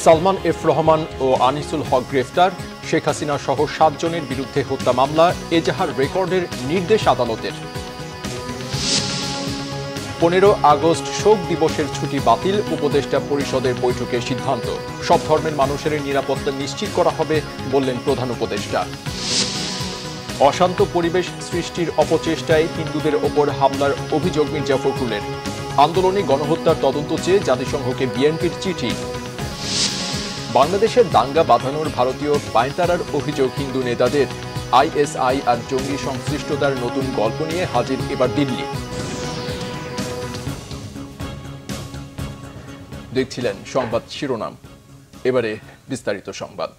Salman F Rahman ও আনিসুল হক গ্রেফতার, শেখ হাসিনা সহ ৭ জনের বিরুদ্ধে হত্যা মামলা, এজাহার রেকর্ডের নির্দেশ আদালতের। 15 আগস্ট শোক দিবসের ছুটি বাতিল, উপদেষ্টা পরিষদের বৈঠকে সিদ্ধান্ত। সব ধর্মের মানুষের নিরাপত্তা নিশ্চিত করা হবে বললেন প্রধান উপদেষ্টা। অশান্ত পরিবেশ সৃষ্টির অপচেষ্টায় হিন্দুদের ওপর হামলার অভিযোগ মির্জা ফখরুলের। আন্দোলনে গণহত্যার তদন্ত চেয়ে জাতিসংঘকে বিএনপির চিঠি। বাংলাদেশের দাঙ্গা বাঁধানোর ভারতীয় পায়তারার অভিযোগ হিন্দু নেতাদের। আইএসআই আর জঙ্গি সংশ্লিষ্টতার নতুন গল্প নিয়ে হাজির এবার দিল্লি। দেখছিলেন সংবাদ শিরোনাম, এবারে বিস্তারিত সংবাদ।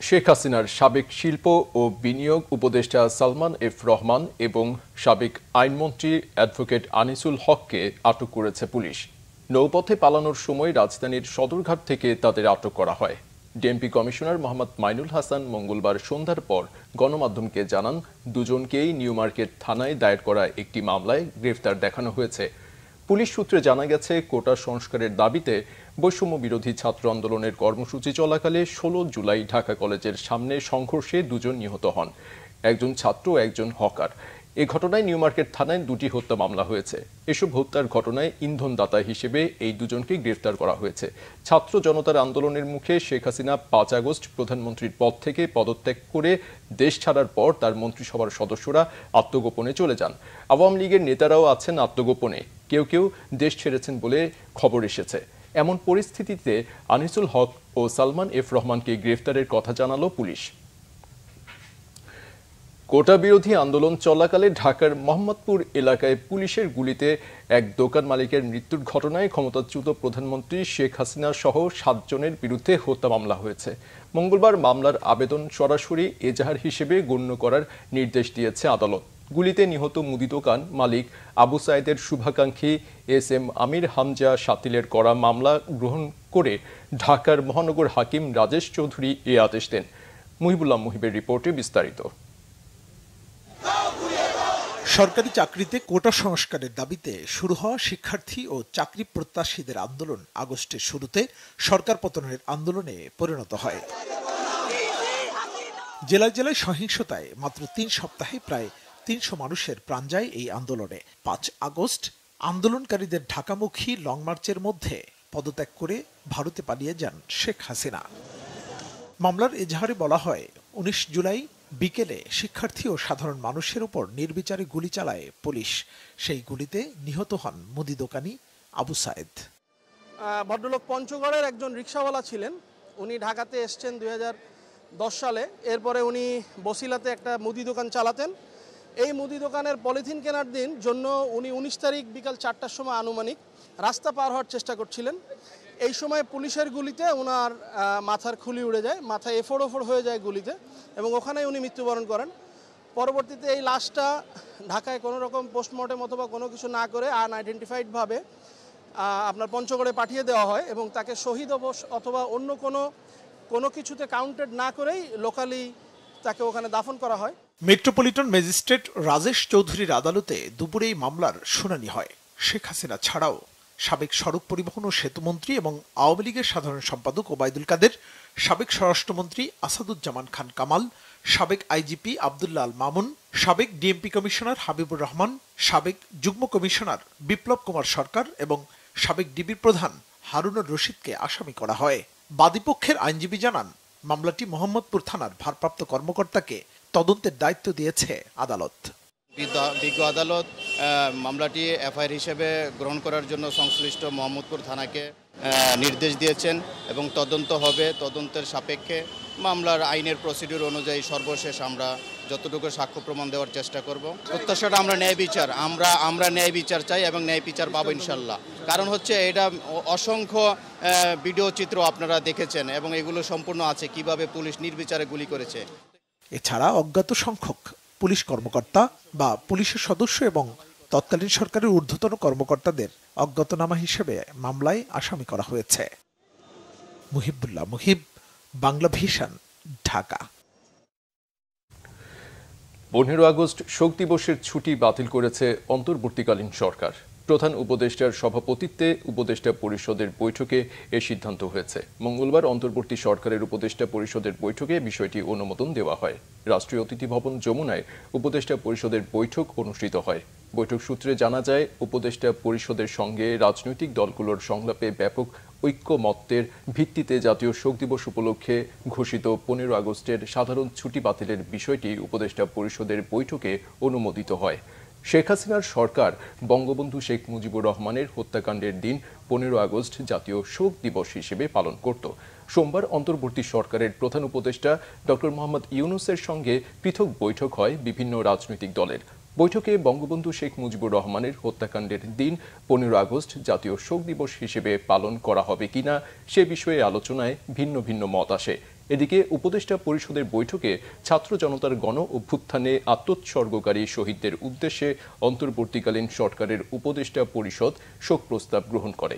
শেখ হাসিনার সাবেক শিল্প ও বিনিয়োগ উপদেষ্টা সালমান এফ রহমান এবং সাবেক আইনমন্ত্রী অ্যাডভোকেট আনিসুল হককে আটক করেছে পুলিশ। নৌপথে পালানোর সময় রাজধানীর সদরঘাট থেকে তাদের আটক করা হয়। ডিএমপি কমিশনার মোহাম্মদ মাইনুল হাসান মঙ্গলবার সন্ধ্যার পর গণমাধ্যমকে জানান, দুজনকেই নিউ মার্কেট থানায় দায়ের করা একটি মামলায় গ্রেফতার দেখানো হয়েছে। পুলিশ সূত্রে জানা গেছে, কোটা সংস্কারের দাবিতে বৈষম্য বিরোধী ছাত্র আন্দোলনের কর্মসূচি চলাকালে 16 জুলাই ঢাকা কলেজের সামনে সংঘর্ষে দুজন নিহত হন, একজন ছাত্র ও একজন হকার। এ ঘটনায় নিউ মার্কেট থানায় 2টি হত্যা মামলা হয়েছে। এসব হত্যার ঘটনায় ইন্ধনদাতা হিসেবে এই দুজনকে গ্রেফতার করা হয়েছে। ছাত্র জনতার আন্দোলনের মুখে শেখ হাসিনা 5 আগস্ট প্রধানমন্ত্রীর পদ থেকে পদত্যাগ করে দেশ ছাড়ার পর তার মন্ত্রিসভার সদস্যরা আত্মগোপনে চলে যান। আওয়ামী লীগের নেতারাও আছেন আত্মগোপনে, কেউ কেউ দেশ ছেড়েছেন বলে খবর এসেছে। এমন পরিস্থিতিতে আনিসুল হক ও সালমান এফ রহমানকে গ্রেফতারের কথা জানালো পুলিশ। কোটা বিরোধী আন্দোলন চলাকালে ঢাকার মোহাম্মদপুর এলাকায় পুলিশের গুলিতে এক দোকান মালিকের মৃত্যুর ঘটনায় ক্ষমতাচ্যুত প্রধানমন্ত্রী শেখ হাসিনা সহ 7 জনের বিরুদ্ধে হত্যা মামলা হয়েছে। মঙ্গলবার মামলার আবেদন সরাসরি এজাহার হিসেবে গণ্য করার নির্দেশ দিয়েছে আদালত। গুলিতে নিহত মুদি দোকান মালিক আবু সাইদের শুভাকাঙ্ক্ষী এস.এম. আমির হামজা শাতিলের করা মামলা গ্রহণ করে ঢাকার মহানগর হাকিম রাজেশ চৌধুরী এ আদেশ দেন। মুহিবুল্লাহ মুহিবের রিপোর্টে বিস্তারিত। সরকারি চাকরিতে কোটা সংস্কারের দাবিতে শুরু হওয়া শিক্ষার্থী ও চাকরি প্রত্যাশীদের আন্দোলন আগস্টের শুরুতে সরকার পতনের আন্দোলনে পরিণত হয়। জেলায় জেলায় সহিংসতায় মাত্র 3 সপ্তাহে প্রায় 300 মানুষের প্রাণ যায় এই আন্দোলনে। 5 আগস্ট আন্দোলনকারীদের ঢাকামুখী লং মার্চের মধ্যে পদত্যাগ করে ভারতে পালিয়ে যান শেখ হাসিনা। মামলার এজাহারে বলা হয়, 19 জুলাই বিকেলে শিক্ষার্থী ও সাধারণ মানুষের উপর নির্বিচারে গুলি চালায় পুলিশ। সেই গুলিতে নিহত হন মুদি দোকানি আবু সাইদ। ভদ্রলোক পঞ্চগড়ের একজন রিকশাওয়ালা ছিলেন। উনি ঢাকাতে এসছেন 2010 সালে। এরপরে উনি বসিলাতে একটা মুদি দোকান চালাতেন। এই মুদি দোকানের পলিথিন কেনার দিন জন্য উনি 19 তারিখ বিকাল 4টার সময় আনুমানিক রাস্তা পার হওয়ার চেষ্টা করছিলেন। এই সময় পুলিশের গুলিতে ওনার মাথার খুলি উড়ে যায়, মাথা এফোড় ওফোড় হয়ে যায় গুলিতে, এবং ওখানেই উনি মৃত্যুবরণ করেন। পরবর্তীতে এই লাশটা ঢাকায় কোনো রকম পোস্টমর্টেম অথবা কোনো কিছু না করে আনআইডেন্টিফাইডভাবে আপনার পঞ্চগড়ে পাঠিয়ে দেওয়া হয়, এবং তাকে শহীদ অথবা অন্য কোনো কিছুতে কাউন্টেড না করেই লোকালি তাকে ওখানে দাফন করা হয়। মেট্রোপলিটন ম্যাজিস্ট্রেট রাজেশ চৌধুরীর আদালতে দুপুরেই মামলার শুনানি হয়। শেখ হাসিনা ছাড়াও সাবেক সড়ক পরিবহন ও সেতুমন্ত্রী এবং আওয়ামী লীগের সাধারণ সম্পাদক ওবায়দুল কাদের, সাবেক স্বরাষ্ট্রমন্ত্রী আসাদুজ্জামান খান কামাল, সাবেক আইজিপি আব্দুল্লাহ আল মামুন, সাবেক ডিএমপি কমিশনার হাবিবুর রহমান, সাবেক যুগ্ম কমিশনার বিপ্লব কুমার সরকার এবং সাবেক ডিবির প্রধান হারুনুর রশিদকে আসামি করা হয়। বাদীপক্ষের আইনজীবী জানান, মামলাটি মোহাম্মদপুর থানার ভারপ্রাপ্ত কর্মকর্তাকে তদন্তের দায়িত্ব দিয়েছে আদালত। বিজ্ঞ আদালত মামলাটি এফআইআর হিসেবে গ্রহণ করার জন্য সংশ্লিষ্ট মোহাম্মদপুর থানাকে নির্দেশ দিয়েছেন এবং তদন্ত হবে। তদন্তের সাপেক্ষে মামলার আইনের প্রসিডিউর অনুযায়ী সর্বশেষ আমরা যতটুকু সাক্ষ্য প্রমাণ দেওয়ার চেষ্টা করব। প্রত্যাশাটা আমরা ন্যায় বিচার চাই এবং ন্যায় বিচার পাবো ইনশাল্লাহ। কারণ হচ্ছে এটা অসংখ্য ভিডিও চিত্র আপনারা দেখেছেন এবং এগুলো সম্পূর্ণ আছে কিভাবে পুলিশ নির্বিচারে গুলি করেছে। এছাড়া অজ্ঞাত সংখ্যক পুলিশ কর্মকর্তা বা পুলিশের সদস্য এবং তৎকালীন সরকারের ঊর্ধ্বতন কর্মকর্তাদের অজ্ঞাতনামা হিসেবে মামলায় আসামি করা হয়েছে। মুহিবুল্লাহ মুহিব, বাংলা ভিশন, ঢাকা। 15 আগস্ট শোক দিবসের ছুটি বাতিল করেছে অন্তর্বর্তীকালীন সরকার। প্রধান উপদেষ্টার সভাপতিত্বে উপদেষ্টা পরিষদের বৈঠকে এ সিদ্ধান্ত হয়েছে। মঙ্গলবার অন্তর্বর্তী সরকারের উপদেষ্টা পরিষদের বৈঠকে বিষয়টি অনুমোদন দেওয়া হয়। রাষ্ট্রীয় অতিথি ভবন যমুনায় উপদেষ্টা পরিষদের বৈঠক অনুষ্ঠিত হয়। বৈঠক সূত্রে জানা যায়, উপদেষ্টা পরিষদের সঙ্গে রাজনৈতিক দলগুলোর সংলাপে ব্যাপক ঐক্যমত্যের ভিত্তিতে জাতীয় শোক দিবস উপলক্ষে ঘোষিত 15 আগস্টের সাধারণ ছুটি বাতিলের বিষয়টি উপদেষ্টা পরিষদের বৈঠকে অনুমোদিত হয়। শেখ হাসিনার সরকার বঙ্গবন্ধু শেখ মুজিবুর রহমানের হত্যাকাণ্ডের দিন 15 আগস্ট জাতীয় শোক দিবস হিসেবে পালন করত। সোমবার অন্তর্বর্তী সরকারের প্রধান উপদেষ্টা ডক্টর মোহাম্মদ ইউনূসের সঙ্গে পৃথক বৈঠক হয় বিভিন্ন রাজনৈতিক দলের। বৈঠকে বঙ্গবন্ধু শেখ মুজিবুর রহমানের হত্যাকাণ্ডের দিন 15 আগস্ট জাতীয় শোক দিবস হিসেবে পালন করা হবে কিনা সে বিষয়ে আলোচনায় ভিন্ন ভিন্ন মত আসে। এদিকে উপদেষ্টা পরিষদের বৈঠকে ছাত্র জনতার গণ অভ্যুত্থানে আত্মোৎসর্গকারী শহীদদের উদ্দেশ্যে অন্তর্বর্তীকালীন সরকারের উপদেষ্টা পরিষদ শোক প্রস্তাব গ্রহণ করে।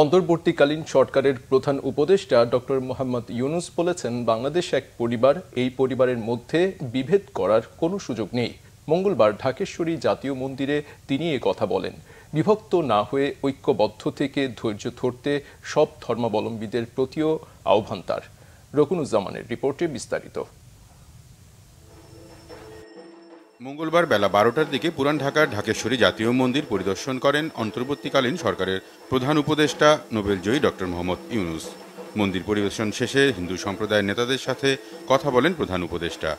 অন্তর্বর্তীকালীন সরকারের প্রধান উপদেষ্টা ডক্টর মোহাম্মদ ইউনূস বলেছেন, বাংলাদেশ এক পরিবার, এই পরিবারের মধ্যে বিভেদ করার কোনো সুযোগ নেই। মঙ্গলবার ঢাকেশ্বরী জাতীয় মন্দিরে তিনি এ কথা বলেন। বিভক্ত না হয়ে ঐক্যবদ্ধ থেকে ধৈর্য ধরতে সব ধর্মাবলম্বীদের প্রতিও আহ্বান তার। রকুনুজ্জামানের রিপোর্টে বিস্তারিত। মঙ্গলবার বেলা 12টার দিকে পুরান ঢাকার ঢাকেশ্বরী জাতীয় মন্দির পরিদর্শন করেন অন্তর্বর্তীকালীন সরকারের প্রধান উপদেষ্টা নোবেলজয়ী ডক্টর মোহাম্মদ ইউনূস। মন্দির পরিদর্শন শেষে হিন্দু সম্প্রদায়ের নেতাদের সাথে কথা বলেন প্রধান উপদেষ্টা।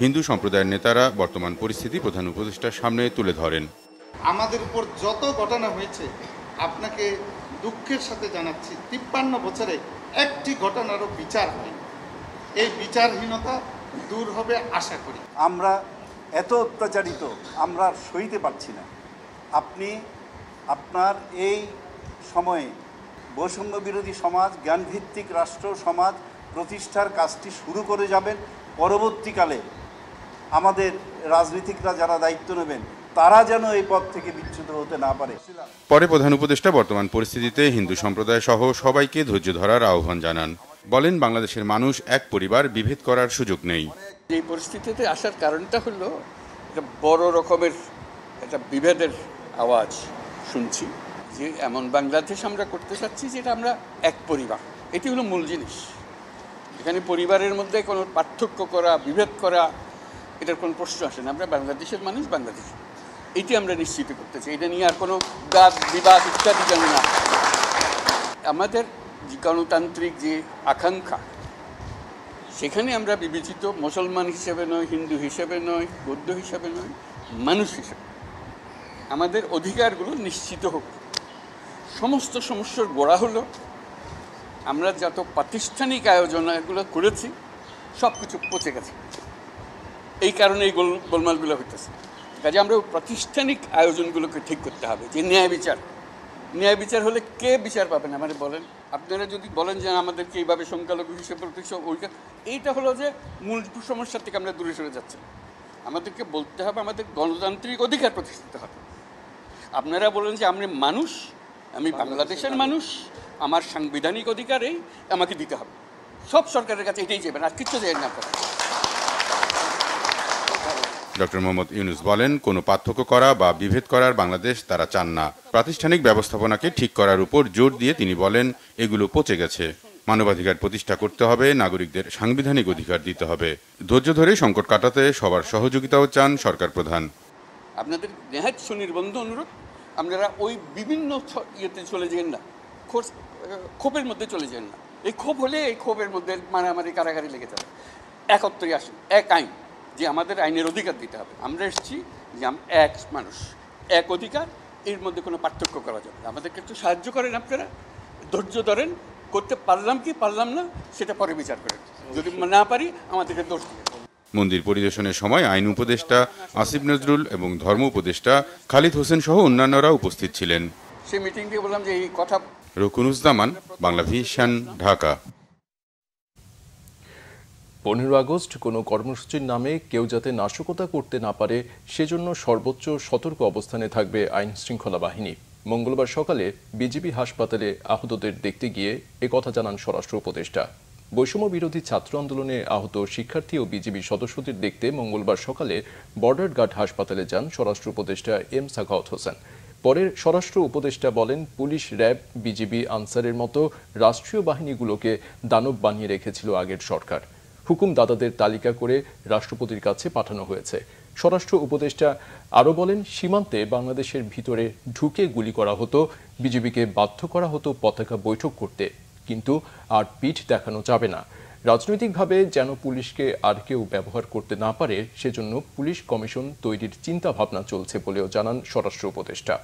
হিন্দু সম্প্রদায়ের নেতারা বর্তমান পরিস্থিতি প্রধান উপদেষ্টার সামনে তুলে ধরেন। আমাদের উপর যত ঘটনা হয়েছে আপনাকে দুঃখের সাথে জানাচ্ছি, 53 বছরে একটি ঘটনারও বিচার হয়নি। এই বিচারহীনতা দূর হবে আশা করি। আমরা এত অত্যাচারিত আমরা সইতে পারছি না। আপনি আপনার এই সময়ে বৈষম্য বিরোধী সমাজ, জ্ঞানভিত্তিক রাষ্ট্র সমাজ প্রতিষ্ঠার কাজটি শুরু করে যাবেন। পরবর্তীকালে আমাদের রাজনীতিকরা যারা দায়িত্ব নেবেন তারা যেন এই পথ থেকে বিচ্যুত হতে না পারে। পরে প্রধান উপদেষ্টা বর্তমান পরিস্থিতিতে হিন্দু সম্প্রদায় সহ সবাইকে ধৈর্য ধরার আহ্বান জানান। বলেন, বাংলাদেশের মানুষ এক পরিবার, বিভেদ করার সুযোগ নেই। এই পরিস্থিতিতে আসার কারণটা হলো একটা বড় রকমের একটা বিভেদের আওয়াজ শুনছি, যে এমন বাংলাদেশ আমরা করতে চাচ্ছি যেটা আমরা এক পরিবার। এটি হলো মূল জিনিস। এখানে পরিবারের মধ্যে কোনো পার্থক্য করা, বিভেদ করা, এটার কোনো প্রশ্ন আসে না। আমরা বাংলাদেশের মানুষ, বাংলাদেশ, এটি আমরা নিশ্চিত করতে চাই। এটা নিয়ে আর কোনো বাদ বিবাদ ইত্যাদি যেন না। আমাদের গণতান্ত্রিক যে আকাঙ্ক্ষা, সেখানে আমরা বিবেচিত মুসলমান হিসেবে নয়, হিন্দু হিসেবে নয়, বৌদ্ধ হিসেবে নয়, মানুষ হিসেবে আমাদের অধিকারগুলো নিশ্চিত হোক। সমস্ত সমস্যার গোড়া হলো আমরা যত প্রাতিষ্ঠানিক আয়োজন এগুলো করেছি সব কিছু পচে গেছে। এই কারণে এই গোলমালগুলো হইতেছে। কাজে আমরা প্রাতিষ্ঠানিক আয়োজনগুলোকে ঠিক করতে হবে। যে ন্যায় বিচার হলে কে বিচার পাবেন আমারে বলেন? আপনারা যদি বলেন যে আমাদেরকে এইভাবে সংখ্যালঘু হিসেবে এইটা হলো যে মূল সমস্যা থেকে আমরা দূরে সরে যাচ্ছি। আমাদেরকে বলতে হবে আমাদের গণতান্ত্রিক অধিকার প্রতিষ্ঠিত হবে। আপনারা বলেন যে আমি মানুষ, আমি বাংলাদেশের মানুষ, আমার সাংবিধানিক অধিকার এই আমাকে দিতে হবে। সব সরকারের কাছে এটাই চাইবেন, আর কিচ্ছু চাই না। ডক্টর মোহাম্মদ ইউনূস বলেন, কোনো পার্থক্য করা বা বিভেদ করার বাংলাদেশ তারা চান না। প্রাতিষ্ঠানিক ব্যবস্থাপনাকে ঠিক করার উপর জোর দিয়ে তিনি বলেন, এগুলো পচে গেছে। মানবাধিকার প্রতিষ্ঠা করতে হবে, নাগরিকদের সাংবিধানিক অধিকার দিতে হবে। ধৈর্য ধরে সংকট কাটাতে সবার সহযোগিতাও চান সরকার প্রধান। আপনাদের নেহাত সুনির্বন্ধ অনুরোধ, আপনারা ওই বিভিন্ন ইয়েতে চলে যান না, ক্ষোভের মধ্যে চলে যান না। এই ক্ষোভ হলে এই ক্ষোভের মধ্যে মারামারি কারাগারি লেগে যাবে। একত্রে আসেন, এক আইন, যে আমাদের আইনের অধিকার দিতে হবে। আমরা এসেছি যে এক মানুষ, এক অধিকার, এর মধ্যে কোনো পার্থক্য করা যাবে না। আমাদেরকে একটু সাহায্য করেন, আপনারা ধৈর্য ধরেন। করতে পারলাম কি পারলাম না সেটা পরে বিচার করেন। যদি না পারি আমাদেরকে দোষ দিন। মন্দির পরিদর্শনের সময় আইন উপদেষ্টা আসিফ নজরুল এবং ধর্ম উপদেষ্টা খালিদ হোসেন সহ অন্যান্যরা উপস্থিত ছিলেন। সেই মিটিং দিয়ে বললাম যে এই কথা। রকুনুজ্জামান, বাংলা ভিশন, ঢাকা। 15 আগস্ট কোনো কর্মসূচির নামে কেউ যাতে নাশকতা করতে না পারে সেজন্য সর্বোচ্চ সতর্ক অবস্থানে থাকবে আইন শৃঙ্খলা বাহিনী। মঙ্গলবার সকালে বিজিবি হাসপাতালে আহতদের দেখতে গিয়ে একথা জানান স্বরাষ্ট্র উপদেষ্টা। বৈষম্য বিরোধী ছাত্র আন্দোলনে আহত শিক্ষার্থী ও বিজিবি সদস্যদের দেখতে মঙ্গলবার সকালে বর্ডার গার্ড হাসপাতালে যান স্বরাষ্ট্র উপদেষ্টা এম সাখাওয়াত হোসেন। পরে স্বরাষ্ট্র উপদেষ্টা বলেন, পুলিশ, র্যাব, বিজিবি, আনসারের মতো রাষ্ট্রীয় বাহিনীগুলোকে দানব বানিয়ে রেখেছিল আগের সরকার। হুকুমদাতাদের তালিকা করে রাষ্ট্রপতির কাছে পাঠানো হয়েছে। স্বরাষ্ট্র উপদেষ্টা আরও বলেন, সীমান্তে বাংলাদেশের ভিতরে ঢুকে গুলি করা হতো, বিজিবিকে বাধ্য করা হতো পতাকা বৈঠক করতে, কিন্তু আর পিঠ দেখানো যাবে না। রাজনৈতিকভাবে যেন পুলিশকে আর কেউ ব্যবহার করতে না পারে সেজন্য পুলিশ কমিশন তৈরির চিন্তা ভাবনা চলছে বলেও জানান স্বরাষ্ট্র উপদেষ্টা।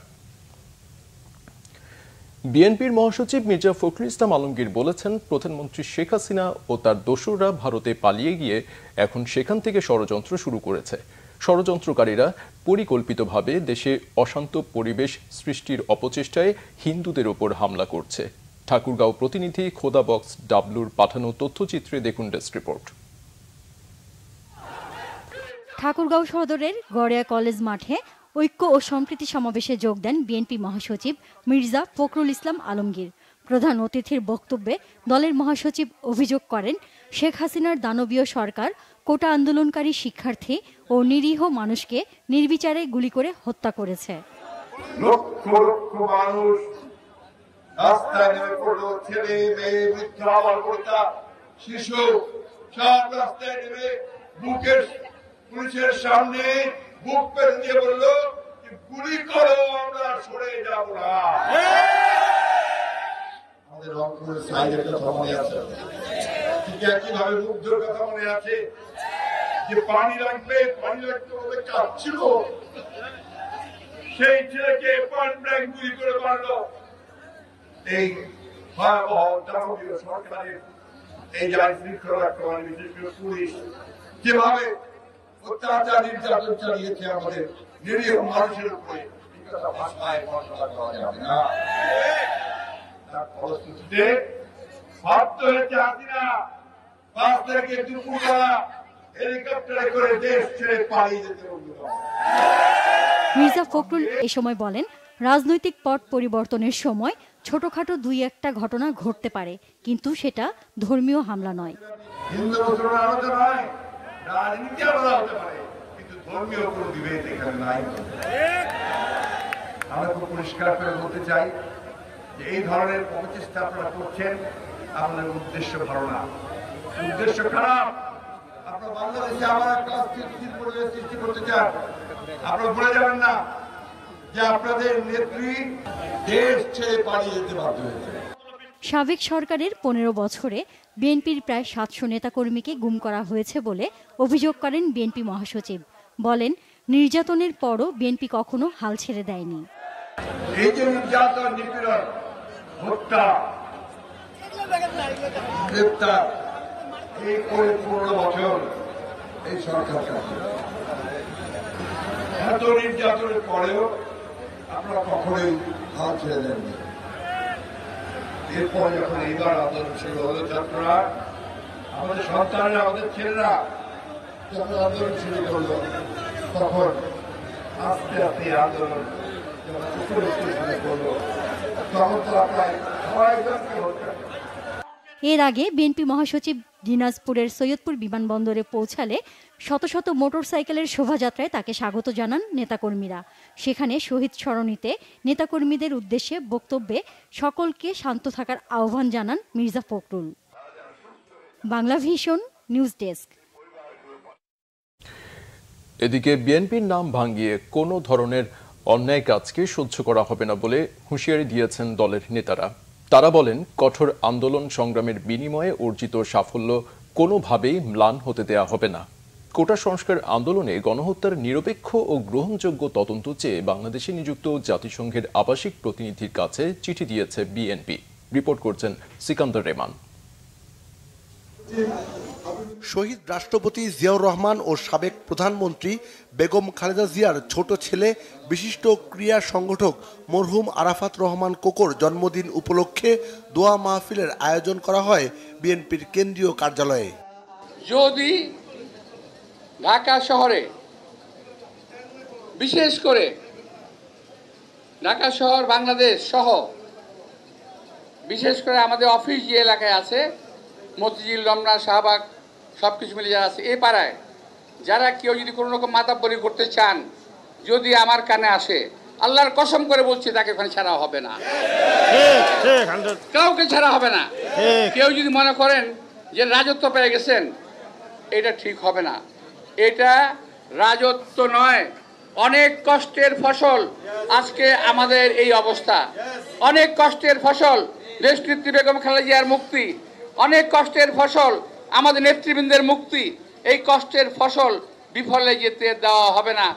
বিএনপির মহাসচিব মির্জা ফখরুল ইসলাম আলমগীর বলেছেন, প্রধানমন্ত্রী শেখ হাসিনা ও তার দোসররা ভারতে পালিয়ে গিয়ে এখন সেখান থেকে ষড়যন্ত্র শুরু করেছে। ষড়যন্ত্রকারীরা পরিকল্পিতভাবে দেশে অশান্ত পরিবেশ সৃষ্টির অপচেষ্টায় হিন্দুদের ওপর হামলা করছে। ঠাকুরগাঁও প্রতিনিধি খোদা বক্স ডাবলুর পাঠানো তথ্যচিত্রে দেখুন ডেস্ক রিপোর্ট। ঠাকুরগাঁও সদরের গড়িয়া কলেজ মাঠে ঐক্য ও সম্প্রীতি সমাবেশে যোগ দেন বিএনপি মহাসচিব মির্জা ফখরুল ইসলাম আলমগীর। প্রধান অতিথির বক্তব্যে দলের মহাসচিব অভিযোগ করেন, শেখ হাসিনার দানবীয় সরকার কোটা আন্দোলনকারী শিক্ষার্থী ও নিরীহ মানুষকে নির্বিচারে গুলি করে হত্যা করেছে। লক্ষ লক্ষ মানুষ রাস্তায় নেমে পড়লো, ছেলে মেয়ে বৃদ্ধ বালকর্তা শিশু সব রাস্তায় নেমে বুকের পুলিশের সামনে বুক পেতে দিয়ে বললো, গুলি করো, আমরা সরে যাব না। আমাদের রংপুরের সাইডের কথা মনে আছে, ঠিক একইভাবে মুগ্ধর কথা মনে আছে, যে পানি লাগবে বলে কাঁদছিল, সেই ছেলেকে পয়েন্ট ব্ল্যাঙ্ক গুলি করে মারলো। এই ভয়াবহ দানবীয় সরকারের এই আইন শৃঙ্খলা রক্ষা বিশেষ করে পুলিশ যেভাবে অত্যাচার নির্যাতন চালিয়েছে আমাদের নিরীহ মানুষের উপরে, ভাষায় বর্ণনা করা যাবে না। তার ফলশ্রুতিতে বাধ্য হয়েছে হাসিনা 5 তারিখে দুপুরবেলা হেলিকপ্টারে করে দেশ ছেড়ে পালিয়ে যেতে বলল। মির্জা ফখরুল এ সময় বলেন, রাজনৈতিক পট পরিবর্তনের সময় ছোটখাটো 2-1টা ঘটনা ঘটতে পারে, কিন্তু সেটা ধর্মীয় হামলা নয়। হিন্দু মুসলমান আলাদা নয়, রাজনীতি আলাদা হতে পারে, কিন্তু ধর্মীয় কোনো বিভেদ এখানে নাই। আমরা খুব পরিষ্কার করে বলতে চাই যে এই ধরনের অপচেষ্টা আপনারা করছেন, আপনার উদ্দেশ্য ভালো না, উদ্দেশ্য খারাপ। আপনারা বাংলাদেশে আবার একটা স্থিতিশীল পরিবেশ সৃষ্টি করতে চান। আপনারা ভুলে যাবেন না যে আপনাদের নেত্রী দেশ ছেড়ে পালিয়ে যেতে বাধ্য হয়েছে। সাবেক সরকারের 15 বছরে বিএনপির প্রায় 700 নেতাকর্মীকে গুম করা হয়েছে বলে অভিযোগ করেন বিএনপি মহাসচিব। বলেন, নির্যাতনের পরও বিএনপি কখনো হাল ছেড়ে দেয়নি। এই যে নির্যাতন, নিপীড়ন, হত্যা, গ্রেপ্তার, এই করে 15 বছর এই সরকার কাছে এত নির্যাতনের পরেও আপনারা কখনোই হাল ছেড়ে দেননি। এরপর যখন এইবার আন্দোলন শুরু হলো, ছাত্ররা, আমাদের সন্তানরা, আমাদের ছেলেরা যখন আন্দোলন শুরু করলো, তখন আস্তে আস্তে আন্দোলন যখন শুরু করলো, তখন তো আপনার সবাইকে হত্যা। এর আগে বিএনপি মহাসচিব দিনাজপুরের সৈয়দপুর বিমানবন্দরে পৌঁছালে শত শত মোটরসাইকেলের শোভাযাত্রায় তাকে স্বাগত জানান নেতাকর্মীরা। সেখানে শহীদ সরণিতে নেতাকর্মীদের উদ্দেশ্যে বক্তব্যে সকলকে শান্ত থাকার আহ্বান জানান Mirza Fakhrul. Bangla vision news desk. এদিকে বিএনপির নাম ভাঙিয়ে কোনো ধরনের অন্যায় কাজকে সহ্য করা হবে না বলে হুঁশিয়ারি দিয়েছেন দলের নেতারা। তারা বলেন, কঠোর আন্দোলন সংগ্রামের বিনিময়ে অর্জিত সাফল্য কোনোভাবেই ম্লান হতে দেয়া হবে না। কোটা সংস্কার আন্দোলনে গণহত্যার নিরপেক্ষ ও গ্রহণযোগ্য তদন্ত চেয়ে বাংলাদেশে নিযুক্ত জাতিসংঘের আবাসিক প্রতিনিধির কাছে চিঠি দিয়েছে বিএনপি। রিপোর্ট করছেন সিকান্দার রেমান। শহীদ রাষ্ট্রপতি জিয়াউর রহমান ও সাবেক প্রধানমন্ত্রী বেগম খালেদা জিয়ার ছোট ছেলে বিশিষ্ট ক্রীড়া সংগঠক মরহুম আরাফাত রহমান কোকোর জন্মদিন উপলক্ষে দোয়া মাহফিলের আয়োজন করা হয় বিএনপির কেন্দ্রীয় কার্যালয়ে। যদি ঢাকা শহরে, বিশেষ করে ঢাকা শহর, বাংলাদেশ সহ বিশেষ করে আমাদের অফিস যে এলাকায় আছে, মতিঝিল, রমনা, শাহবাগ সব কিছু মিলে যারা আছে এই পাড়ায়, যারা কেউ যদি কোনো রকম মাতাব্বরি করতে চান, যদি আমার কানে আসে, আল্লাহর কসম করে বলছি তাকে ওখানে ছাড়া হবে না, কাউকে ছাড়া হবে না। কেউ যদি মনে করেন যে রাজত্ব পেয়ে গেছেন, এটা ঠিক হবে না। এটা রাজত্ব নয়, অনেক কষ্টের ফসল আজকে আমাদের এই অবস্থা। অনেক কষ্টের ফসল দেশনেত্রী বেগম খালেদা জিয়ার মুক্তি, অনেক কষ্টের ফসল আমাদের নেতৃবৃন্দের মুক্তি। এই কষ্টের ফসল বিফলে যেতে দেওয়া হবে না।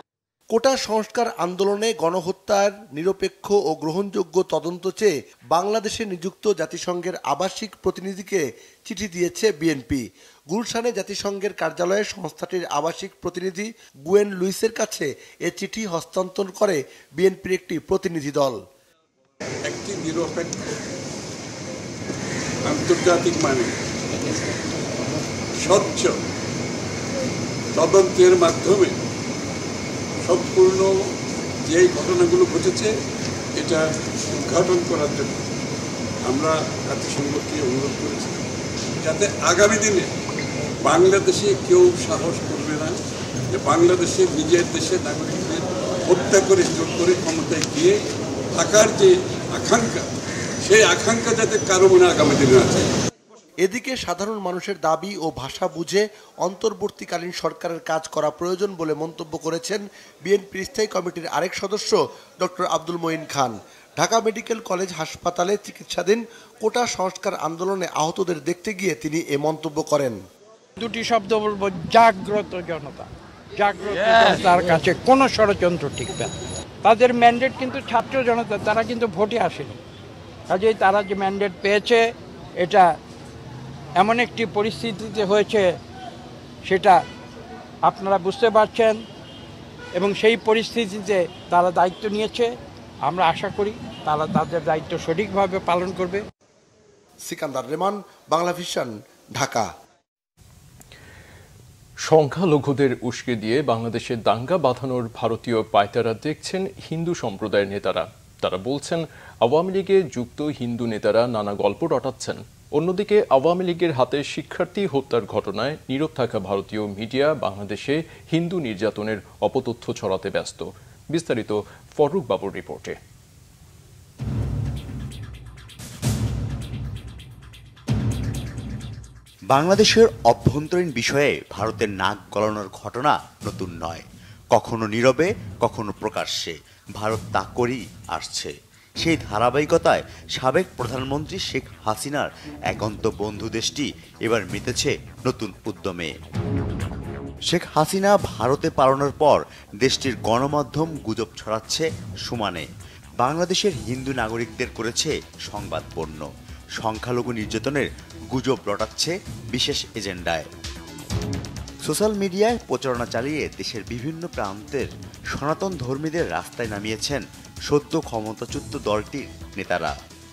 কোটা সংস্কার আন্দোলনে গণহত্যার নিরপেক্ষ ও গ্রহণযোগ্য তদন্ত চেয়ে বাংলাদেশে নিযুক্ত জাতিসংঘের আবাসিক প্রতিনিধিকে চিঠি দিয়েছে বিএনপি। গুলশানে জাতিসংঘের কার্যালয়ে সংস্থাটির আবাসিক প্রতিনিধি গুয়েন লুইসের কাছে এ চিঠি হস্তান্তর করে বিএনপির একটি প্রতিনিধি দল। একটি নিরপেক্ষ আন্তর্জাতিক মানে স্বচ্ছ তদন্তের মাধ্যমে সম্পূর্ণ যে ঘটনাগুলো ঘটেছে এটা উদ্ঘাটন করার জন্য আমরা জাতিসংঘকে অনুরোধ করেছি, যাতে আগামী দিনে বাংলাদেশে কেউ সাহস করবে না যে বাংলাদেশের নিজের দেশের নাগরিকদের হত্যা করে জোর করে ক্ষমতায় গিয়ে থাকার যে আকাঙ্ক্ষা, সেই আকাঙ্ক্ষা যাতে কারো মনে আগামী দিনে আছে। এদিকে সাধারণ মানুষের দাবি ও ভাষা বুঝে অন্তর্বর্তীকালীন সরকারের কাজ করা প্রয়োজন বলে মন্তব্য করেছেন বিএনপির স্থায়ী কমিটির আরেক সদস্য ডক্টর আব্দুল মঈন খান। ঢাকা মেডিকেল কলেজ হাসপাতালে চিকিৎসাধীন কোটা সংস্কার আন্দোলনে আহতদের দেখতে গিয়ে তিনি এ মন্তব্য করেন। দুটি শব্দ বলবো, জাগ্রত জনতা। জাগ্রত জনতার কাছে কোনো ষড়যন্ত্র টিকবে না। তাদের ম্যান্ডেট কিন্তু ছাত্র জনতা, তারা কিন্তু ভোটে আসেনি। কাজেই তারা যে ম্যান্ডেট পেয়েছে, এটা এমন একটি পরিস্থিতিতে হয়েছে সেটা আপনারা বুঝতে পারছেন, এবং সেই পরিস্থিতিতে তারা দায়িত্ব নিয়েছে। আমরা আশা করি তারা তাদের দায়িত্ব সঠিকভাবে পালন করবে। সিকান্দার রেমান, বাংলা ভিশন, ঢাকা। সংখ্যালঘুদের উস্কে দিয়ে বাংলাদেশে দাঙ্গা বাঁধানোর ভারতীয় পায়তারা দেখছেন হিন্দু সম্প্রদায়ের নেতারা। তারা বলছেন আওয়ামী লীগে যুক্ত হিন্দু নেতারা নানা গল্প রটাচ্ছেন। অন্যদিকে আওয়ামী লীগের হাতে শিক্ষার্থী হত্যার ঘটনায় নীরব থাকা ভারতীয় মিডিয়া বাংলাদেশে হিন্দু নির্যাতনের অপতথ্য ছড়াতে ব্যস্ত। বিস্তারিত ফরুক বাবুর রিপোর্টে। বাংলাদেশের অভ্যন্তরীণ বিষয়ে ভারতের নাক গলানোর ঘটনা নতুন নয়। কখনো নীরবে, কখনো প্রকাশ্যে ভারত তা করেই আসছে। সেই ধারাবাহিকতায় সাবেক প্রধানমন্ত্রী শেখ হাসিনার একান্ত বন্ধু দেশটি এবার মেতেছে নতুন উদ্যমে। শেখ হাসিনা ভারতে পালানোর পর দেশটির গণমাধ্যম গুজব ছড়াচ্ছে সমানে। বাংলাদেশের হিন্দু নাগরিকদের করেছে সংবাদপণ্য। সংখ্যালঘু নির্যাতনের গুজব রটাচ্ছে বিশেষ এজেন্ডায়। সোশ্যাল মিডিয়ায় প্রচারণা চালিয়ে দেশের বিভিন্ন প্রান্তের সনাতন ধর্মীদের রাস্তায় নামিয়েছেন সদ্য ক্ষমতাচ্যুত দলটির নেতারা।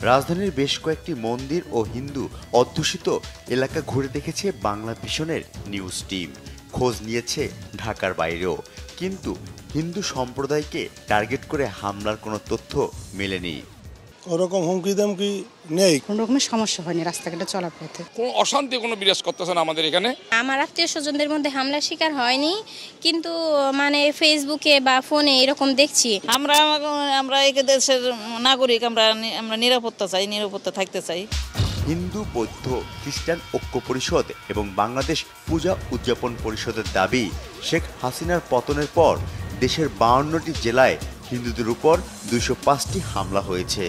রাজধানীর বেশ কয়েকটি মন্দির ও হিন্দু অধ্যুষিত এলাকা ঘুরে দেখেছে বাংলা ভিশনের নিউজ টিম। খোঁজ নিয়েছে ঢাকার বাইরেও, কিন্তু হিন্দু সম্প্রদায়কে টার্গেট করে হামলার কোনো তথ্য মেলেনি। ওরকম হুমকি দামকি নেই, কোনো রকমের সমস্যা হয়নি রাস্তাঘাটে চলার পথে। কোনো অশান্তি কোনো বিরাজ করতেছে না আমাদের এখানে। আমার আত্মীয় স্বজনদের মধ্যে হামলার শিকার হয়নি, কিন্তু মানে ফেসবুকে বা ফোনে এরকম দেখছি। আমরা এই দেশের নাগরিক, আমরা নিরাপত্তা চাই, নিরাপত্তা থাকতে চাই। হিন্দু, বৌদ্ধ, খ্রিস্টান ঐক্য পরিষদ এবং বাংলাদেশ পূজা উদযাপন পরিষদের দাবি, শেখ হাসিনার পতনের পর দেশের 52টি জেলায় হিন্দুদের উপর 205টি হামলা হয়েছে,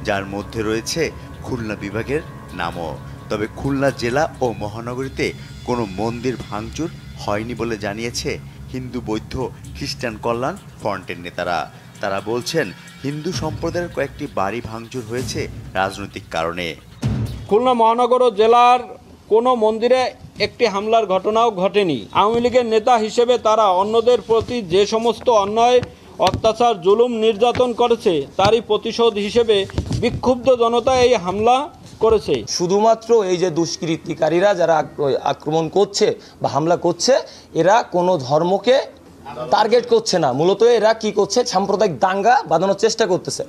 যার মধ্যে রয়েছে খুলনা বিভাগের নামও। তবে খুলনা জেলা ও মহানগরীতে কোনো মন্দির ভাঙচুর হয়নি বলে জানিয়েছে হিন্দু, বৌদ্ধ, খ্রিস্টান কল্যাণ ফ্রন্টের নেতারা। তারা বলছেন হিন্দু সম্প্রদায়ের কয়েকটি বাড়ি ভাঙচুর হয়েছে রাজনৈতিক কারণে। খুলনা মহানগর ও জেলার কোনো মন্দিরে একটি হামলার ঘটনাও ঘটেনি। আওয়ামী লীগের নেতা হিসেবে তারা অন্যদের প্রতি যে সমস্ত অন্যায়, অত্যাচার, জুলুম, নির্যাতন করেছে তারই প্রতিশোধ হিসেবে বিক্ষুব্ধ জনতা এই হামলা করেছে। শুধুমাত্র এই যে দুষ্কৃতিকারীরা যারা আক্রমণ করছে বা হামলা করছে, এরা কোনো ধর্মকে টার্গেট করছে না। মূলত এরা কি করছে, সাম্প্রদায়িক দাঙ্গা বাঁধানোর চেষ্টা করতেছে।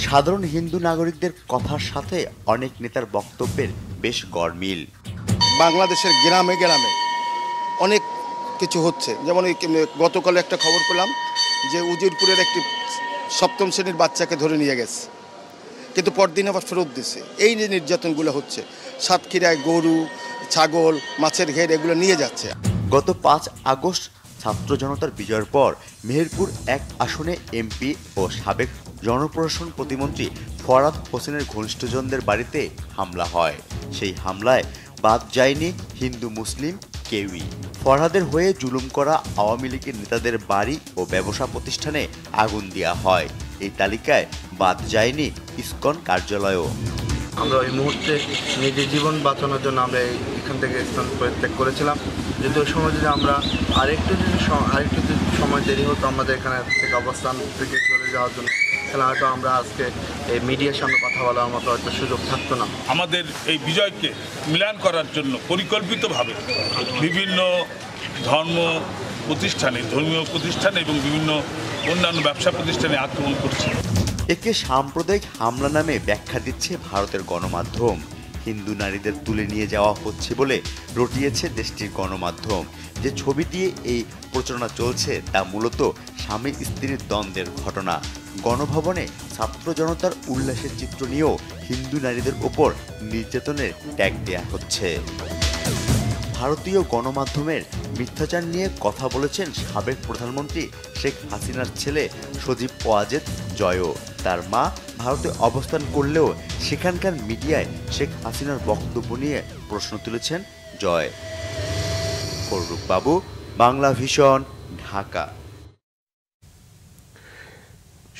সাধারণ হিন্দু নাগরিকদের কথার সাথে অনেক নেতার বক্তব্যের বেশ গরমিল। বাংলাদেশের গ্রামে গ্রামে অনেক কিছু হচ্ছে। যেমন গতকাল একটা খবর পেলাম যে উজিরপুরের একটি 7ম শ্রেণীর বাচ্চাকে ধরে নিয়ে গেছে, কিন্তু পরদিন আবার ফেরত দিছে। এই যে নির্যাতনগুলো হচ্ছে, সাতক্ষীরায় গরু, ছাগল, মাছের ঘের এগুলো নিয়ে যাচ্ছে। গত 5 আগস্ট ছাত্র জনতার বিজয়ের পর মেহেরপুর 1 আসনে এমপি ও সাবেক জনপ্রশাসন প্রতিমন্ত্রী ফরহাদ হোসেনের ঘনিষ্ঠজনদের বাড়িতে হামলা হয়। সেই হামলায় বাদ যায়নি হিন্দু মুসলিম কেউই। ফরহাদের হয়ে জুলুম করা আওয়ামী লীগের নেতাদের বাড়ি ও ব্যবসা প্রতিষ্ঠানে আগুন দেওয়া হয়। এই তালিকায় বাদ যায়নি ইসকন কার্যালয়ও। আমরা ওই মুহূর্তে নিজের জীবন বাঁচানোর জন্য আমরা এখান থেকে স্থান পরিত্যাগ করেছিলাম। যদি ওই সময় যদি আমরা আরেকটু সময় দেরি হতো আমাদের এখানে থেকে অবস্থান থেকে চলে যাওয়ার জন্য, তাহলে হয়তো আমরা আজকে এই মিডিয়ার সামনে কথা বলার মতো একটা সুযোগ থাকতো না। আমাদের এই বিজয়কে মিলান করার জন্য পরিকল্পিতভাবে বিভিন্ন ধর্মীয় প্রতিষ্ঠানে এবং বিভিন্ন অন্যান্য ব্যবসা প্রতিষ্ঠানে আক্রমণ করছে। একে সাম্প্রদায়িক হামলা নামে ব্যাখ্যা দিচ্ছে ভারতের গণমাধ্যম। হিন্দু নারীদের তুলে নিয়ে যাওয়া হচ্ছে বলে রটিয়েছে দেশটির গণমাধ্যম। যে ছবি দিয়ে এই প্রচারণা চলছে তা মূলত স্বামী স্ত্রীর দ্বন্দ্বের ঘটনা। গণভবনে ছাত্র জনতার উল্লাসের চিত্র নিয়েও হিন্দু নারীদের ওপর নির্যাতনের ট্যাগ দেয়া হচ্ছে। ভারতীয় গণমাধ্যমের মিথ্যাচার নিয়ে কথা বলেছেন সাবেক প্রধানমন্ত্রী শেখ হাসিনার ছেলে সজীব ওয়াজেদ জয়ও। তার মা ভারতে অবস্থান করলেও সেখানকার মিডিয়ায় শেখ হাসিনার বক্তব্য নিয়ে প্রশ্ন তুলেছেন জয়। ফররুখ বাবু, বাংলা ভিশন, ঢাকা।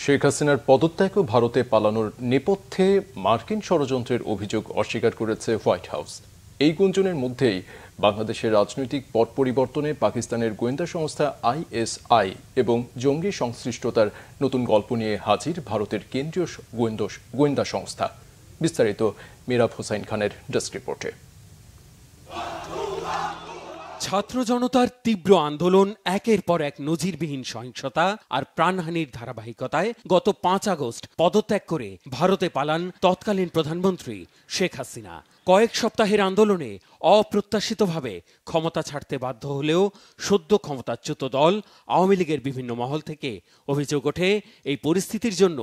শেখ হাসিনার পদত্যাগ ও ভারতে পালানোর নেপথ্যে মার্কিন ষড়যন্ত্রের অভিযোগ অস্বীকার করেছে হোয়াইট হাউস। এই গুঞ্জনের মধ্যেই বাংলাদেশের রাজনৈতিক পট পরিবর্তনে পাকিস্তানের গোয়েন্দা সংস্থা ISI এবং জঙ্গি সংশ্লিষ্টতার নতুন গল্প নিয়ে হাজির ভারতের কেন্দ্রীয় গোয়েন্দা সংস্থা। বিস্তারিত মিরাব হোসাইন খানের ডেস্ক রিপোর্টে। ছাত্র জনতার তীব্র আন্দোলন, একের পর এক নজিরবিহীন সহিংসতা আর প্রাণহানির ধারাবাহিকতায় গত 5 আগস্ট পদত্যাগ করে ভারতে পালান তৎকালীন প্রধানমন্ত্রী শেখ হাসিনা। কয়েক সপ্তাহের আন্দোলনে অপ্রত্যাশিতভাবে ক্ষমতা ছাড়তে বাধ্য হলেও সদ্য ক্ষমতাচ্যুত দল আওয়ামী লীগের বিভিন্ন মহল থেকে অভিযোগ ওঠে এই পরিস্থিতির জন্য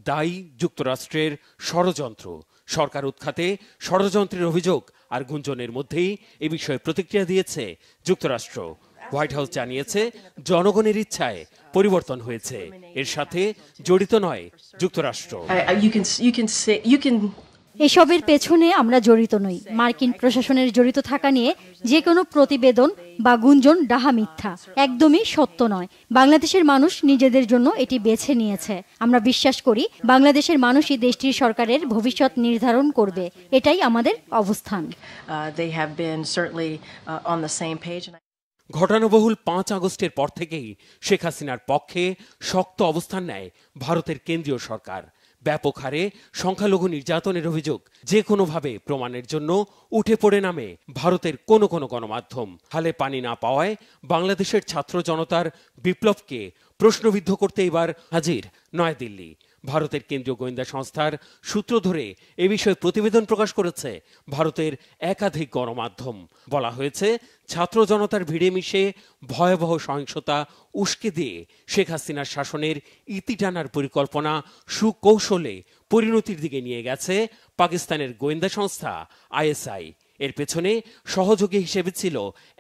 দায়ী যুক্তরাষ্ট্রের ষড়যন্ত্র। সরকার উৎখাতে ষড়যন্ত্রের অভিযোগ আর গুঞ্জনের মধ্যেই এ বিষয়ে প্রতিক্রিয়া দিয়েছে যুক্তরাষ্ট্র। হোয়াইট হাউস জানিয়েছে জনগণের ইচ্ছায় পরিবর্তন হয়েছে, এর সাথে জড়িত নয় যুক্তরাষ্ট্র। এসবের পেছনে আমরা জড়িত নই। মার্কিন প্রশাসনের জড়িত থাকা নিয়ে যে কোনো প্রতিবেদন বা গুঞ্জন ডাহা মিথ্যা, একদমই সত্য নয়। বাংলাদেশের মানুষ নিজেদের জন্য এটি বেছে নিয়েছে। আমরা বিশ্বাস করি বাংলাদেশের মানুষই দেশটির সরকারের ভবিষ্যৎ নির্ধারণ করবে, এটাই আমাদের অবস্থান। ঘটনাবহুল 5 আগস্টের পর থেকেই শেখ হাসিনার পক্ষে শক্ত অবস্থান নেয় ভারতের কেন্দ্রীয় সরকার। ব্যাপক হারে সংখ্যালঘু নির্যাতনের অভিযোগ যে কোনোভাবে প্রমাণের জন্য উঠে পড়ে নামে ভারতের কোনো গণমাধ্যম। হালে পানি না পাওয়ায় বাংলাদেশের ছাত্র জনতার বিপ্লবকে প্রশ্নবিদ্ধ করতে এবার হাজির নয়াদিল্লি। ভারতের কেন্দ্রীয় গোয়েন্দা সংস্থার সূত্র ধরে এ বিষয়ে প্রতিবেদন প্রকাশ করেছে ভারতের একাধিক গণমাধ্যম। বলা হয়েছে, ছাত্র জনতার ভিড়ে মিশে ভয়াবহ সহিংসতা উস্কে দিয়ে শেখ হাসিনার শাসনের ইতি টানার পরিকল্পনা সুকৌশলে পরিণতির দিকে নিয়ে গেছে পাকিস্তানের গোয়েন্দা সংস্থা ISI। এর পেছনে সহযোগী হিসেবে ছিল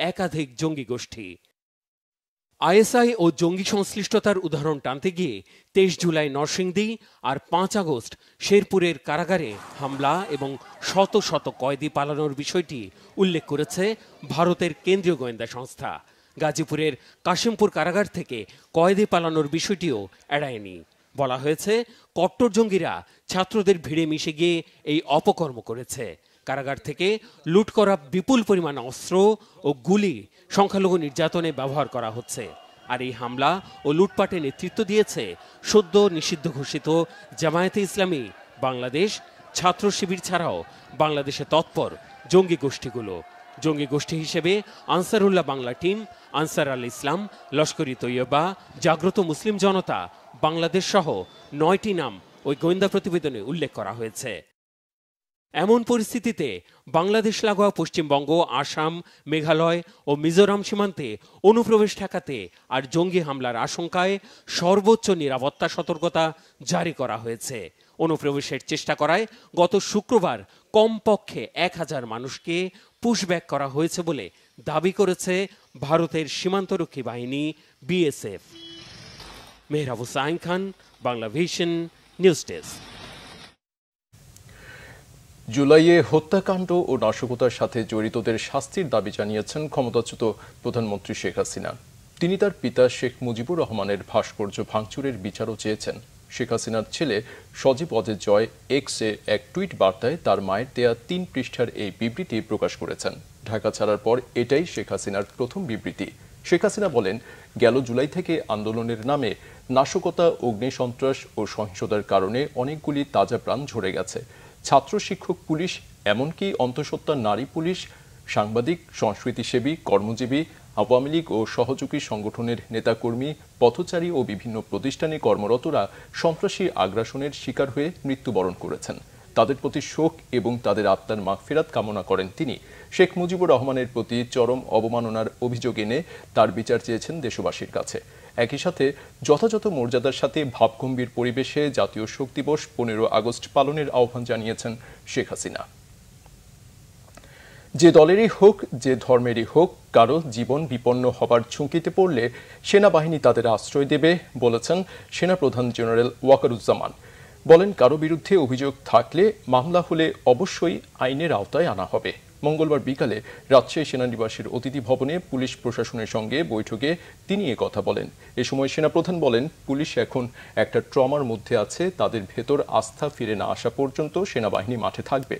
একাধিক জঙ্গি গোষ্ঠী। ISI ও জঙ্গি সংশ্লিষ্টতার উদাহরণ টানতে গিয়ে 23 জুলাই নরসিংদী আর 5 আগস্ট শেরপুরের কারাগারে হামলা এবং শত শত কয়েদি পালানোর বিষয়টি উল্লেখ করেছে ভারতের কেন্দ্রীয় গোয়েন্দা সংস্থা। গাজীপুরের কাশিমপুর কারাগার থেকে কয়েদি পালানোর বিষয়টিও এড়ায়নি। বলা হয়েছে, কট্টর জঙ্গিরা ছাত্রদের ভিড়ে মিশে গিয়ে এই অপকর্ম করেছে। কারাগার থেকে লুট করা বিপুল পরিমাণ অস্ত্র ও গুলি সংখ্যালঘু নির্যাতনে ব্যবহার করা হচ্ছে। আর এই হামলা ও লুটপাটে নেতৃত্ব দিয়েছে সদ্য নিষিদ্ধ ঘোষিত জামায়াতে ইসলামী বাংলাদেশ, ছাত্র শিবির ছাড়াও বাংলাদেশে তৎপর জঙ্গি গোষ্ঠীগুলো। জঙ্গি গোষ্ঠী হিসেবে আনসারুল্লাহ বাংলা টিম, আনসার আল ইসলাম, লস্করি তৈয়বা, জাগ্রত মুসলিম জনতা বাংলাদেশ সহ 9টি নাম ওই গোয়েন্দা প্রতিবেদনে উল্লেখ করা হয়েছে। এমন পরিস্থিতিতে বাংলাদেশ লাগোয়া পশ্চিমবঙ্গ, আসাম, মেঘালয় ও মিজোরাম সীমান্তে অনুপ্রবেশ ঠেকাতে আর জঙ্গি হামলার আশঙ্কায় সর্বোচ্চ নিরাপত্তা সতর্কতা জারি করা হয়েছে। অনুপ্রবেশের চেষ্টা করায় গত শুক্রবার কমপক্ষে 1000 মানুষকে পুশব্যাক করা হয়েছে বলে দাবি করেছে ভারতের সীমান্তরক্ষী বাহিনী BSF. Mehrab Hussain Khan, Bangla vision, news desk. জুলাইয়ে হত্যাকাণ্ড ও নাশকতার সাথে জড়িতদের শাস্তির দাবি জানিয়েছেন ক্ষমতাচ্যুত প্রধানমন্ত্রী শেখ হাসিনা। তিনি তার পিতা শেখ মুজিবুর রহমানের ভাস্কর্য ভাঙচুরের বিচারও চেয়েছেন। শেখ হাসিনার ছেলে সজীব অজয় জয় এক্সে এক টুইট বার্তায় তার মায়ের দেয়া 3 পৃষ্ঠার এই বিবৃতি প্রকাশ করেছেন। ঢাকা ছাড়ার পর এটাই শেখ হাসিনার প্রথম বিবৃতি। শেখ হাসিনা বলেন, গেল জুলাই থেকে আন্দোলনের নামে নাশকতা, অগ্নিসন্ত্রাস ও সহিংসতার কারণে অনেকগুলি তাজা প্রাণ ঝরে গেছে। ছাত্র, শিক্ষক, পুলিশ, এমনকি অন্তঃসত্ত্বা নারী পুলিশ, সাংবাদিক, সংস্কৃতিসেবী, কর্মজীবী, আওয়ামী লীগ ও সহযোগী সংগঠনের নেতাকর্মী, পথচারী ও বিভিন্ন প্রতিষ্ঠানে কর্মরতরা সন্ত্রাসী আগ্রাসনের শিকার হয়ে মৃত্যুবরণ করেছেন। তাদের প্রতি শোক এবং তাদের আত্মার মাগফিরাত কামনা করেন তিনি। শেখ মুজিবুর রহমানের প্রতি চরম অবমাননার অভিযোগ এনে তার বিচার চেয়েছেন দেশবাসীর কাছে। একই সাথে যথাযথ মর্যাদার সাথে ভাবগম্ভীর পরিবেশে জাতীয় শোক দিবস 15 আগস্ট পালনের আহ্বান জানিয়েছেন শেখ হাসিনা। যে দলেরই হোক, যে ধর্মেরই হোক, কারো জীবন বিপন্ন হবার ঝুঁকিতে পড়লে সেনাবাহিনী তাদের আশ্রয় দেবে বলেছেন সেনাপ্রধান জেনারেল ওয়াকারুজ্জামান। বলেন, কারো বিরুদ্ধে অভিযোগ থাকলে মামলা হলে অবশ্যই আইনের আওতায় আনা হবে। মঙ্গলবার বিকালে রাজশাহী সেনানিবাসের অতিথি ভবনে পুলিশ প্রশাসনের সঙ্গে বৈঠকে তিনি কথা বলেন। এ সময় সেনাপ্রধান বলেন, পুলিশ এখন একটা ট্রমার মধ্যে আছে। তাদের ভেতর আস্থা ফিরে না আসা পর্যন্ত সেনাবাহিনী মাঠে থাকবে।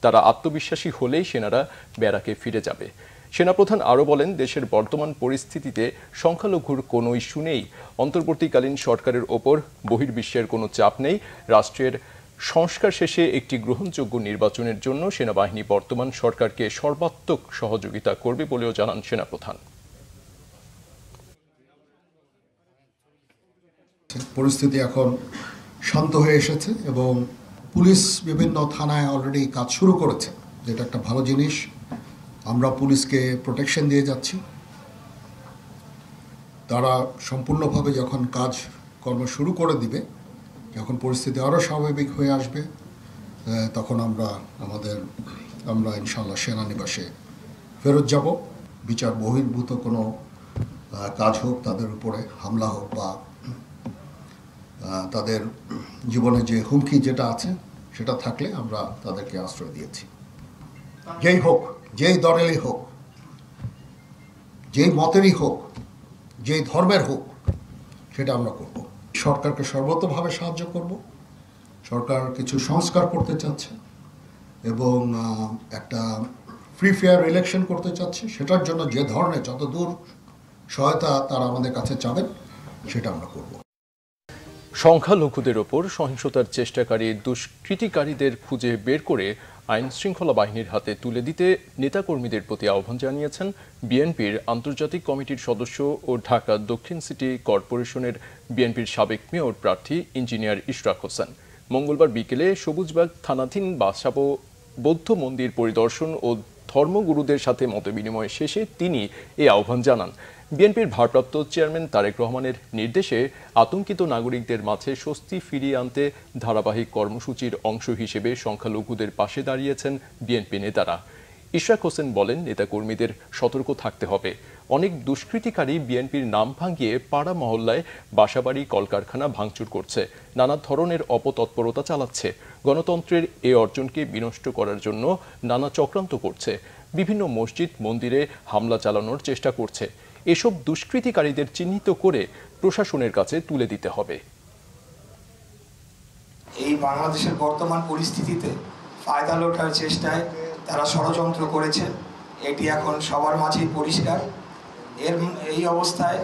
তারা আত্মবিশ্বাসী হলেই সেনারা ব্যারাকে ফিরে যাবে। সেনাপ্রধান আরও বলেন, দেশের বর্তমান পরিস্থিতিতে সংখ্যালঘুর কোনো ইস্যু নেই। অন্তর্বর্তীকালীন সরকারের ওপর বহির্বিশ্বের কোনো চাপ নেই। রাষ্ট্রের সংস্কার শেষে একটি গ্রহণযোগ্য নির্বাচনের জন্য সেনাবাহিনী বর্তমান সরকারকে সর্বাত্মক সহযোগিতা করবে বলেও জানান সেনাপ্রধান। পরিস্থিতি এখন শান্ত হয়ে এসেছে এবং পুলিশ বিভিন্ন থানায় অলরেডি কাজ শুরু করেছে, যেটা একটা ভালো জিনিস। আমরা পুলিশকে প্রোটেকশন দিয়ে যাচ্ছি। তারা সম্পূর্ণভাবে যখন কাজ কর্ম শুরু করে দিবে, যখন পরিস্থিতি আরও স্বাভাবিক হয়ে আসবে, তখন আমরা ইনশাল্লাহ সেনানিবাসে ফেরত যাব। বিচার বহির্ভূত কোনো কাজ হোক, তাদের উপরে হামলা হোক বা তাদের জীবনে যে হুমকি যেটা আছে সেটা থাকলে আমরা তাদেরকে আশ্রয় দিয়েছি। যেই হোক, যেই দলেরই হোক, যেই মতেরই হোক, যেই ধর্মের হোক, সেটা আমরা করব। সরকারকে সর্বতভাবে সাহায্য করব। সরকার কিছু সংস্কার করতে চাচ্ছে এবং একটা ফ্রি ফেয়ার ইলেকশন করতে চাচ্ছে। সেটার জন্য যে ধরনের যতদূর সহায়তা তারা আমাদের কাছে চাবেন, সেটা আমরা করব। সংখ্যালঘুদের ওপর সহিংসতার চেষ্টাকারী দুষ্কৃতিকারীদের খুঁজে বের করে আইন শৃঙ্খলা বাহিনীর হাতে তুলে দিতে নেতাকর্মীদের প্রতি আহ্বান জানিয়েছেন বিএনপির আন্তর্জাতিক কমিটির সদস্য ও ঢাকা দক্ষিণ সিটি কর্পোরেশনের বিএনপির সাবেক মেয়র প্রার্থী ইঞ্জিনিয়ার ইশরাক হোসেন। মঙ্গলবার বিকেলে সবুজবাগ থানাধীন বাসাবো বৌদ্ধ মন্দির পরিদর্শন ও ধর্মগুরুদের সাথে মতবিনিময় শেষে তিনি এই আহ্বান জানান। বিএনপির ভারপ্রাপ্ত চেয়ারম্যান তারেক রহমানের নির্দেশে আতঙ্কিত নাগরিকদের মাঝে স্বস্তি ফিরিয়ে আনতে ধারাবাহিক কর্মসূচির অংশ হিসেবে সংখ্যালঘুদের পাশে দাঁড়িয়েছেন বিএনপি নেতারা। ইশরাক হোসেন বলেন, নেতাকর্মীদের সতর্ক থাকতে হবে। অনেক দুষ্কৃতিকারী বিএনপির নাম ভাঙিয়ে পাড়া মহল্লায় বাসাবাড়ি, কলকারখানা ভাঙচুর করছে, নানা ধরনের অপতৎপরতা চালাচ্ছে, গণতন্ত্রের এ অর্জনকে বিনষ্ট করার জন্য নানা চক্রান্ত করছে, বিভিন্ন মসজিদ মন্দিরে হামলা চালানোর চেষ্টা করছে। এসব দুষ্কৃতিকারীদের চিহ্নিত করে প্রশাসনের কাছে তুলে দিতে হবে। এই বাংলাদেশের বর্তমান পরিস্থিতিতে ফায়দা লোটার চেষ্টায় তারা ষড়যন্ত্র করেছে, এটি এখন সবার মাঝেই পরিষ্কার। এই অবস্থায়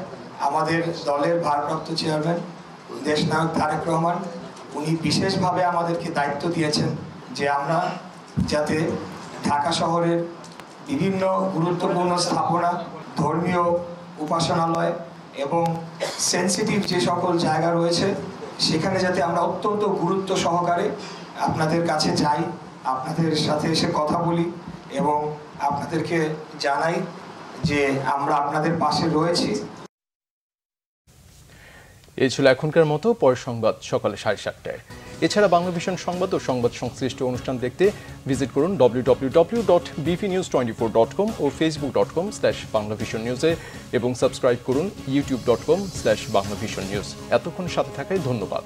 আমাদের দলের ভারপ্রাপ্ত চেয়ারম্যান দেশনায়ক তারেক রহমান উনি বিশেষভাবে আমাদেরকে দায়িত্ব দিয়েছেন যে আমরা যাতে ঢাকা শহরের বিভিন্ন গুরুত্বপূর্ণ স্থাপনা, ধর্মীয় উপাসনালয় এবং সেন্সিটিভ যে সকল জায়গা রয়েছে সেখানে যাতে আমরা অত্যন্ত গুরুত্ব সহকারে আপনাদের কাছে যাই আপনাদের সাথে এসে কথা বলি এবং আপনাদেরকে জানাই যে আমরা আপনাদের পাশে রয়েছি। এই ছিল এখনকার মতো, পরের সংবাদ সকালে 7:30টায়। এছাড়া বাংলা ভিশন সংবাদ ও সংবাদ সংশ্লিষ্ট অনুষ্ঠান দেখতে ভিজিট করুন www.bvnews24.com ও facebook.com/banglavisionnews-এ এবং সাবস্ক্রাইব করুন youtube.com/banglavisionnews। এতক্ষণ সাথে থাকায় ধন্যবাদ।